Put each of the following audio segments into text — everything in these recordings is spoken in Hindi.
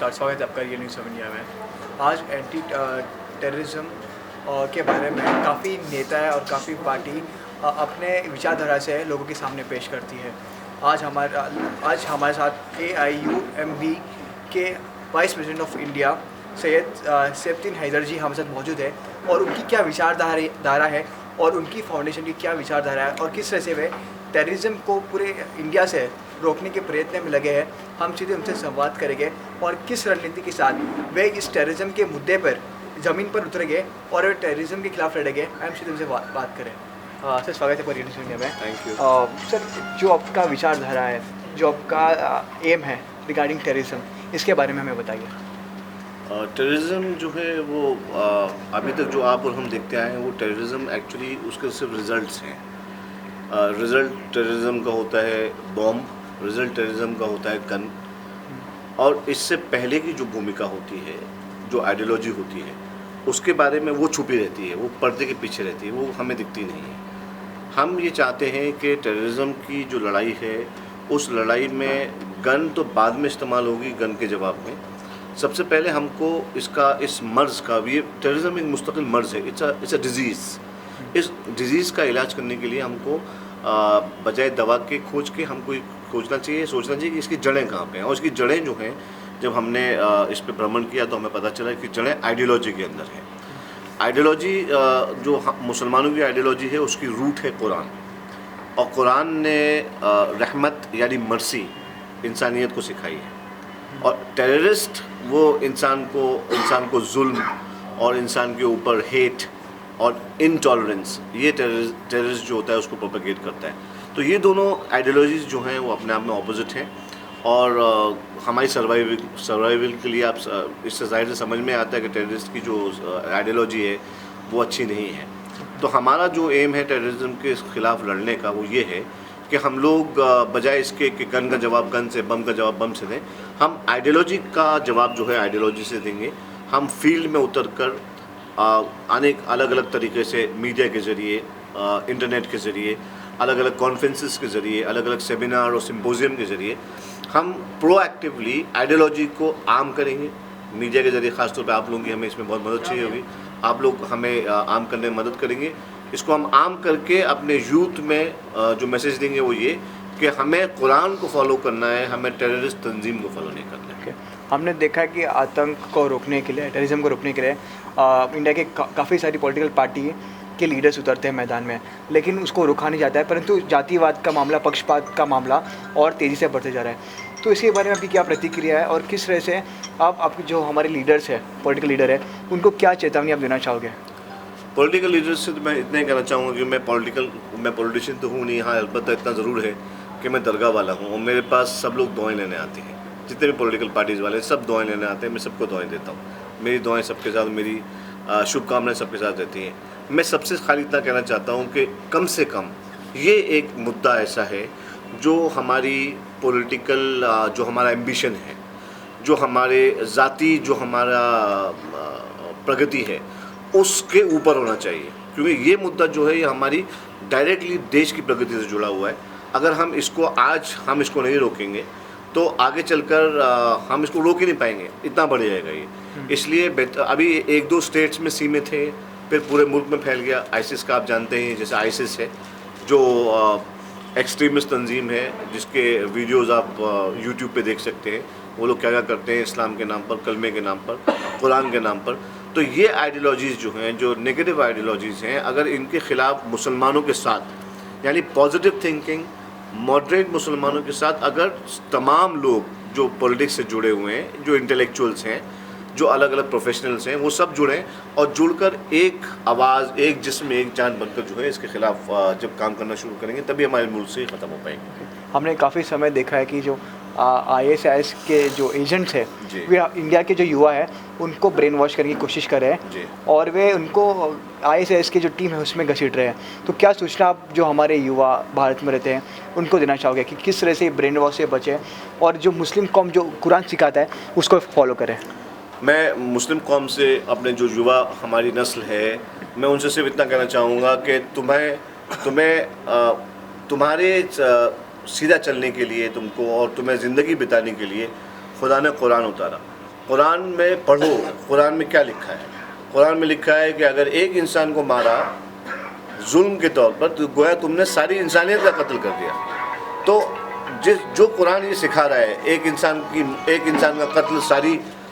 नमस्कार, स्वागत है आपका ये न्यूज़ इंडिया में। आज एंटी टेररिज्म के बारे में काफ़ी नेता और काफ़ी पार्टी अपने विचारधारा से लोगों के सामने पेश करती है। आज हमारे साथ AIUMB के vice president of India Syed Saifuddin Haider ji हमारे साथ मौजूद है और उनकी क्या विचारधारा है और उनकी फाउंडेशन की क्या विचारधारा है और किस तरह से वे टेररिज्म को पूरे इंडिया से रोकने के प्रयत्न में लगे हैं। हम सीधे उनसे संवाद करेंगे और किस रणनीति के साथ वे इस टेररिज्म के मुद्दे पर ज़मीन पर उतरेंगे और वे टेररिज्म के खिलाफ लड़ेंगे। हम सीधे उनसे बात करें। सर, स्वागत है पर न्यूज़ इंडिया में। Thank you. सर, जो आपका विचारधारा है, जो आपका एम है रिगार्डिंग टेररिज्म, इसके बारे में हमें बताइए। टेररिज्म जो है वो अभी तक जो आप और हम देखते आए हैं वो टेररिज्म एक्चुअली उसके सिर्फ रिजल्ट्स हैं। रिज़ल्ट टेररिज्म का होता है बॉम्ब, रिज़ल्ट टेररिज्म का होता है गन, और इससे पहले की जो भूमिका होती है, जो आइडियोलॉजी होती है, उसके बारे में वो छुपी रहती है, वो पर्दे के पीछे रहती है, वो हमें दिखती नहीं है। हम ये चाहते हैं कि टेररिज्म की जो लड़ाई है उस लड़ाई में गन तो बाद में इस्तेमाल होगी, गन के जवाब में सबसे पहले हमको इस मर्ज़ का, ये टेररिज्म एक मुस्तकिल मर्ज़ है, इट्स अ डिज़ीज़। इस डिज़ीज़ का इलाज करने के लिए हमको बजाय दवा के खोज के हमको सोचना चाहिए कि इसकी जड़ें कहाँ पे हैं। और इसकी जड़ें जो हैं, जब हमने इस पे भ्रमण किया तो हमें पता चला कि जड़ें आइडियोलॉजी के अंदर हैं। आइडियोलॉजी जो मुसलमानों की आइडियोलॉजी है उसकी रूट है कुरान, और कुरान ने रहमत यानी मर्सी इंसानियत को सिखाई है, और टेररिस्ट वो इंसान को जुल्म और इंसान के ऊपर हेट और इनटॉलरेंस, ये टेररिस्ट जो होता है उसको प्रोपेगेट करता है। तो ये दोनों आइडियोलॉजीज़ जो हैं वो अपने आप में ऑपोजिट हैं, और हमारी सर्वाइवल के लिए आप इससे ज़ाहिर से समझ में आता है कि टेररिस्ट की जो आइडियोलॉजी है वो अच्छी नहीं है। तो हमारा जो एम है टेररिज्म के ख़िलाफ़ लड़ने का वो ये है कि हम लोग बजाय इसके कि गन का जवाब गन से, बम का जवाब बम से दें, हम आइडियोलॉजी का जवाब जो है आइडियोलॉजी से देंगे। हम फील्ड में उतर कर अनेक अलग अलग तरीके से मीडिया के ज़रिए, इंटरनेट के ज़रिए, अलग अलग कॉन्फ्रेंसेस के ज़रिए, अलग अलग सेमिनार और सिम्पोजियम के ज़रिए हम प्रोएक्टिवली आइडियोलॉजी को आम करेंगे। मीडिया के ज़रिए ख़ासतौर पे आप लोगों की हमें इसमें बहुत मदद चाहिए होगी, आप लोग हमें आम करने में मदद करेंगे। इसको हम आम करके अपने यूथ में जो मैसेज देंगे वो ये कि हमें कुरान को फॉलो करना है, हमें टेररिस्ट तंजीम को फॉलो नहीं करना है। हमने देखा है कि आतंक को रोकने के लिए, टेररिज्म को रोकने के लिए इंडिया के काफ़ी सारी पॉलिटिकल पार्टी के लीडर्स उतरते हैं मैदान में, लेकिन उसको रोका नहीं जाता है, परंतु जातिवाद का मामला, पक्षपात का मामला और तेज़ी से बढ़ते जा रहा है। तो इसके बारे में आपकी क्या प्रतिक्रिया है और किस तरह से आप जो हमारे लीडर्स हैं, पॉलिटिकल लीडर है, उनको क्या चेतावनी आप देना चाहोगे? पॉलिटिकल लीडर्स से तो मैं इतना ही कहना चाहूँगा कि मैं पॉलिटिशियन तो हूँ नहीं। हाँ, अलबत्ता इतना ज़रूर है कि मैं दरगाह वाला हूँ, और मेरे पास सब लोग दुआएं लेने आते हैं। जितने भी पॉलिटिकल पार्टीज़ वाले सब दुआएं लेने आते हैं, मैं सबको दुआएं देता हूँ। मेरी दुआएं सबके साथ, मेरी शुभकामनाएं सबके साथ रहती हैं। मैं सबसे खाली इतना कहना चाहता हूँ कि कम से कम ये एक मुद्दा ऐसा है जो हमारी पॉलिटिकल, जो हमारा एम्बिशन है, जो हमारे ज़ाती, जो हमारा प्रगति है, उसके ऊपर होना चाहिए, क्योंकि ये मुद्दा जो है ये हमारी डायरेक्टली देश की प्रगति से जुड़ा हुआ है। अगर हम इसको नहीं रोकेंगे तो आगे चलकर हम इसको रोक ही नहीं पाएंगे, इतना बढ़ जाएगा ये। इसलिए अभी 1-2 स्टेट्स में सीमित है, फिर पूरे मुल्क में फैल गया। आईसिस का आप जानते हैं, जैसे आईसिस है जो एक्सट्रीमिस्ट तंजीम है, जिसके वीडियोज़ आप यूट्यूब पे देख सकते हैं। वो लोग क्या क्या करते हैं इस्लाम के नाम पर, कलमे के नाम पर, कुरान के नाम पर। तो ये आइडियोलॉजीज़ जो हैं, जो नेगेटिव आइडियोलॉजीज़ हैं, अगर इनके ख़िलाफ़ मुसलमानों के साथ, यानी पॉजिटिव थिंकिंग मॉडरेट मुसलमानों के साथ, अगर तमाम लोग जो पॉलिटिक्स से जुड़े हुए हैं, जो इंटेलेक्चुअल्स हैं, जो अलग अलग प्रोफेशनल्स हैं, वो सब जुड़ें और जुड़कर एक आवाज़, एक जिस्म, एक जान बनकर जो है इसके ख़िलाफ़ जब काम करना शुरू करेंगे तभी हमारे मुल्क से ख़त्म हो पाएंगे। हमने काफ़ी समय देखा है कि जो ISIS के जो एजेंट्स हैं, वे इंडिया के जो युवा है उनको ब्रेन वॉश करने की कोशिश कर रहे हैं और वे उनको ISIS की जो टीम है उसमें घसीट रहे हैं। तो क्या सूचना आप जो हमारे युवा भारत में रहते हैं उनको देना चाहोगे कि किस तरह से ब्रेन वॉश से बचें और जो मुस्लिम कौम जो कुरान सिखाता है उसको फॉलो करें? मैं मुस्लिम कौम से, अपने जो युवा हमारी नस्ल है, मैं उनसे सिर्फ इतना कहना चाहूँगा कि तुम्हारे सीधा चलने के लिए तुमको और तुम्हें ज़िंदगी बिताने के लिए खुदा ने कुरान उतारा, कुरान में पढ़ो, कुरान में क्या लिखा है। कुरान में लिखा है कि अगर एक इंसान को मारा जुल्म के तौर पर तो गोया तुमने सारी इंसानियत का कत्ल कर दिया। तो जो कुरान ये सिखा रहा है एक इंसान का कत्ल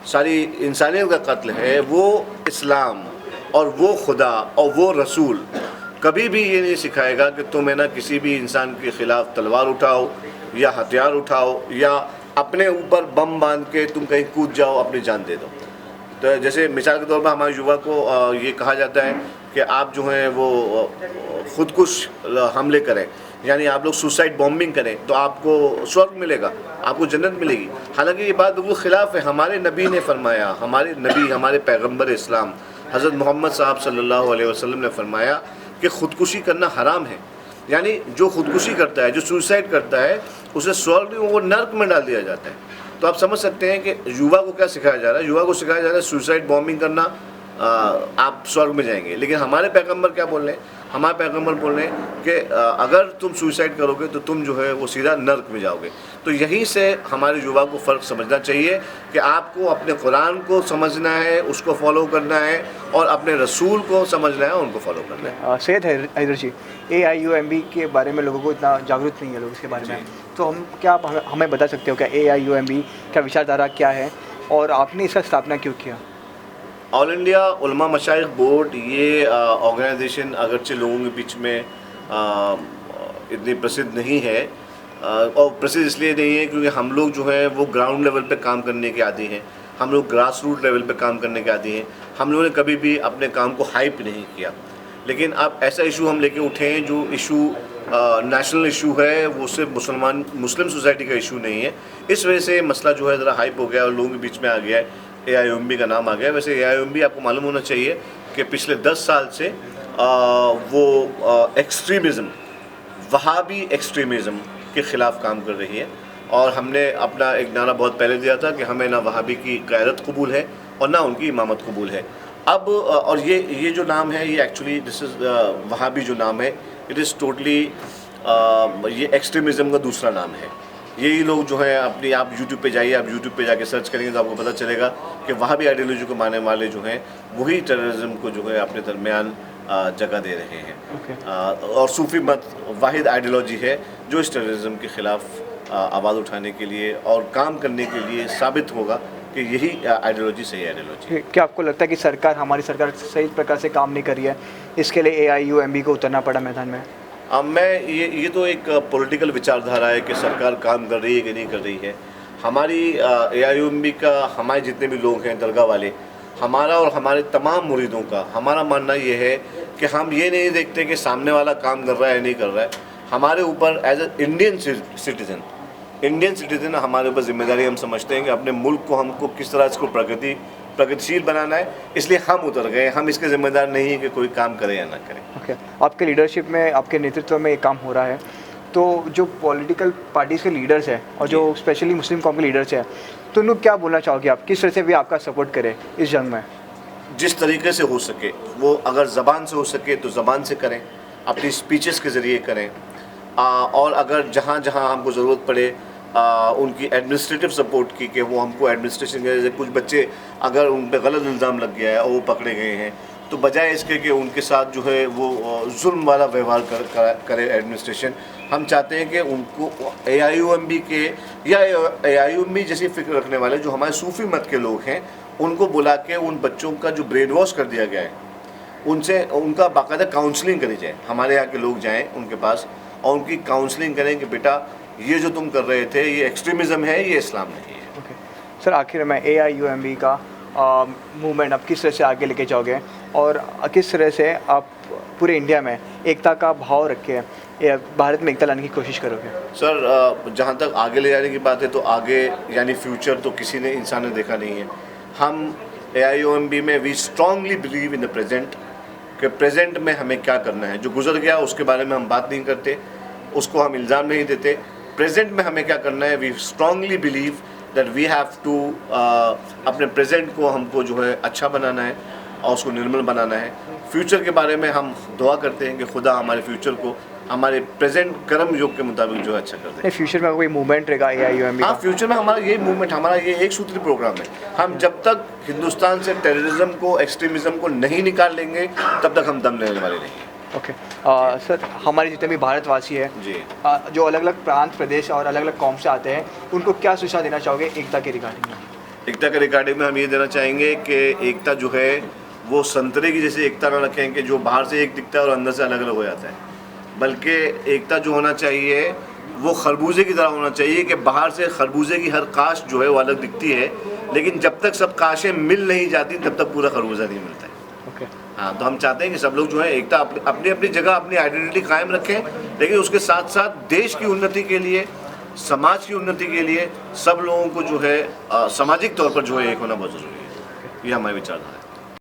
सारी इंसानियत का कत्ल है, वो इस्लाम और वो खुदा और वो रसूल कभी भी ये नहीं सिखाएगा कि तुम है ना किसी भी इंसान के ख़िलाफ़ तलवार उठाओ या हथियार उठाओ या अपने ऊपर बम बांध के तुम कहीं कूद जाओ, अपनी जान दे दो। तो जैसे मिसाल के तौर पर हमारे युवा को ये कहा जाता है कि आप जो हैं वो खुदकुश हमले करें, यानी आप लोग सुसाइड बॉम्बिंग करें तो आपको स्वर्ग मिलेगा, आपको जन्नत मिलेगी। हालांकि ये बात बिल्कुल ख़िलाफ़ है। हमारे नबी ने फरमाया, हमारे पैगम्बर इस्लाम हज़रत मोहम्मद साहब सल्लल्लाहु अलैहि वसल्लम ने फरमाया कि ख़ुदकुशी करना हराम है। यानी जो ख़ुदकुशी करता है, जो सुसाइड करता है, उसे स्वर्ग में वो नर्क में डाल दिया जाता है। तो आप समझ सकते हैं कि युवा को क्या सिखाया जा रहा है। युवा को सिखाया जा रहा है सुसाइड बॉम्बिंग करना, आप स्वर्ग में जाएंगे। लेकिन हमारे पैगम्बर क्या बोल रहे हैं, हमारे पैगम्बर बोल रहे हैं कि अगर तुम सुसाइड करोगे तो तुम जो है वो सीधा नर्क में जाओगे। तो यहीं से हमारे युवा को फ़र्क समझना चाहिए कि आपको अपने कुरान को समझना है, उसको फॉलो करना है, और अपने रसूल को समझना है, उनको फॉलो करना है। सैयद हैदर जी, AIUMB के बारे में लोगों को इतना जागरूक नहीं है लोग इसके बारे में, तो आप हमें बता सकते हो क्या AIUMB का विचारधारा क्या है और आपने इसका स्थापना क्यों किया? ऑल इंडिया उलमा मशाइख बोर्ड ये ऑर्गेनाइजेशन अगरचे लोगों के बीच में इतनी प्रसिद्ध नहीं है, और प्रसिद्ध इसलिए नहीं है क्योंकि हम लोग जो हैं वो ग्राउंड लेवल पे काम करने के आदी हैं, हम लोग ग्रास रूट लेवल पे काम करने के आदी हैं। हम लोगों ने कभी भी अपने काम को हाइप नहीं किया। लेकिन अब ऐसा इशू हम लेके उठे हैं जो इशू नेशनल इशू है, वो सिर्फ मुस्लिम सोसाइटी का इशू नहीं है। इस वजह से मसला जो है ज़रा हाइप हो गया और लोगों के बीच में आ गया है, AIUMB का नाम आ गया। वैसे AIUMB आपको मालूम होना चाहिए कि पिछले 10 साल से वो एक्सट्रीमिज़म, वहाबी एक्सट्रीमिज़म के ख़िलाफ़ काम कर रही है। और हमने अपना एक नारा बहुत पहले दिया था कि हमें ना वहाबी की क़यादत कबूल है और ना उनकी इमामत कबूल है। अब और ये जो नाम है ये एक्चुअली दिस इज़ वहाबी जो नाम है, इट इज़ टोटली ये एक्सट्रीमिज़म का दूसरा नाम है। यही लोग जो हैं अपनी, आप यूट्यूब पे जाइए, आप यूट्यूब पे जाके सर्च करेंगे तो आपको पता चलेगा कि वहाबी आइडियोलॉजी को मानने वाले जो हैं वही टेररिज्म को जो है अपने दरमियान जगह दे रहे हैं। और सूफी मत वाहिद आइडियोलॉजी है जो इस टेररिज्म के ख़िलाफ़ आवाज़ उठाने के लिए और काम करने के लिए साबित होगा कि यही आइडियोलॉजी सही आइडियोलॉजी। क्या आपको लगता है कि हमारी सरकार सही प्रकार से काम नहीं कर रही है, इसके लिए AIUMB को उतरना पड़ा मैदान में? ये तो एक पॉलिटिकल विचारधारा है कि सरकार काम कर रही है कि नहीं कर रही है। हमारी AIUMB का, हमारे जितने भी लोग हैं दरगाह वाले, हमारा और हमारे तमाम मुरीदों का हमारा मानना ये है कि हम ये नहीं देखते कि सामने वाला काम कर रहा है या नहीं कर रहा है। हमारे ऊपर एज ए इंडियन सिटीज़न हमारे ऊपर जिम्मेदारी हम समझते हैं कि अपने मुल्क को हमको किस तरह इसको प्रगतिशील बनाना है, इसलिए हम उतर गए। हम इसके ज़िम्मेदार नहीं हैं कि कोई काम करे या ना करे। आपके लीडरशिप में, आपके नेतृत्व में ये काम हो रहा है, तो जो पॉलिटिकल पार्टीज़ के लीडर्स हैं और जो स्पेशली मुस्लिम कौम के लीडर्स हैं, तो उनको क्या बोलना चाहोगे आप, किस तरह से वे आपका सपोर्ट करें इस जंग में? जिस तरीके से हो सके, वो अगर ज़बान से हो सके तो ज़बान से करें, अपनी स्पीचेस के ज़रिए करें, और अगर जहाँ जहाँ हमको ज़रूरत पड़े उनकी एडमिनिस्ट्रेटिव सपोर्ट की, कि वो हमको एडमिनिस्ट्रेशन के, जैसे कुछ बच्चे अगर उन पर गलत इल्ज़ाम लग गया है और वो पकड़े गए हैं, तो बजाय इसके कि उनके साथ जो है वो जुल्म वाला व्यवहार करे एडमिनिस्ट्रेशन, हम चाहते हैं कि उनको AIUMB के या AIUMB जैसी फ़िक्र रखने वाले जो हमारे सूफ़ी मत के लोग हैं, उनको बुला के उन बच्चों का जो ब्रेन वॉश कर दिया गया है, उनसे उनका बाकायदा काउंसलिंग करी जाए। हमारे यहाँ के लोग जाएँ उनके पास और उनकी काउंसलिंग करें कि बेटा ये जो तुम कर रहे थे ये एक्सट्रीमिज़म है, ये इस्लाम नहीं है। सर, आखिर में AIUMB का मूवमेंट आप किस तरह से आगे लेके जाओगे और किस तरह से आप पूरे इंडिया में एकता का भाव रख के भारत में एकता लाने की कोशिश करोगे? सर, जहाँ तक आगे ले जाने की बात है तो आगे यानी फ्यूचर तो किसी ने इंसान ने देखा नहीं है। हम AIUMB में we strongly believe in the present, कि प्रेजेंट में हमें क्या करना है। जो गुजर गया उसके बारे में हम बात नहीं करते, उसको हम इल्ज़ाम नहीं देते। प्रेजेंट में हमें क्या करना है, we strongly believe that we have to अपने प्रेजेंट को हमको जो है अच्छा बनाना है। और उसको निर्मल बनाना है। फ्यूचर के बारे में हम दुआ करते हैं कि खुदा हमारे फ्यूचर को हमारे प्रेजेंट कर्म योग के मुताबिक जो है अच्छा कर दे। फ्यूचर में कोई मूवमेंट रहेगा AIUMB हाँ, का? फ्यूचर में हमारा ये मूवमेंट, हमारा ये एक सूत्री प्रोग्राम है। हम जब तक हिंदुस्तान से टेररिज्म को, एक्सट्रीमिज्म को नहीं निकाल लेंगे तब तक हम दम लेने वाले नहीं। ओके सर, हमारे जितने भी भारतवासी हैं जी, जो अलग अलग प्रांत, प्रदेश और अलग अलग कौम से आते हैं, उनको क्या सूचना देना चाहोगे एकता के रिगार्डिंग में? एकता के रिगार्डिंग में हम ये देना चाहेंगे कि एकता जो है वो संतरे की जैसे एकता ना रखें कि जो बाहर से एक दिखता है और अंदर से अलग अलग हो जाता है, बल्कि एकता जो होना चाहिए वो खरबूजे की तरह होना चाहिए कि बाहर से खरबूजे की हर काश जो है वो अलग दिखती है, लेकिन जब तक सब काशें मिल नहीं जाती तब तक पूरा खरबूजा नहीं मिलता है। ओके हाँ, तो हम चाहते हैं कि सब लोग जो है एकता अपनी अपनी जगह अपनी आइडेंटिटी कायम रखें, लेकिन उसके साथ साथ देश की उन्नति के लिए, समाज की उन्नति के लिए सब लोगों को जो है सामाजिक तौर पर जो है एक होना बहुत ज़रूरी है। ये हमारे विचारधारा है।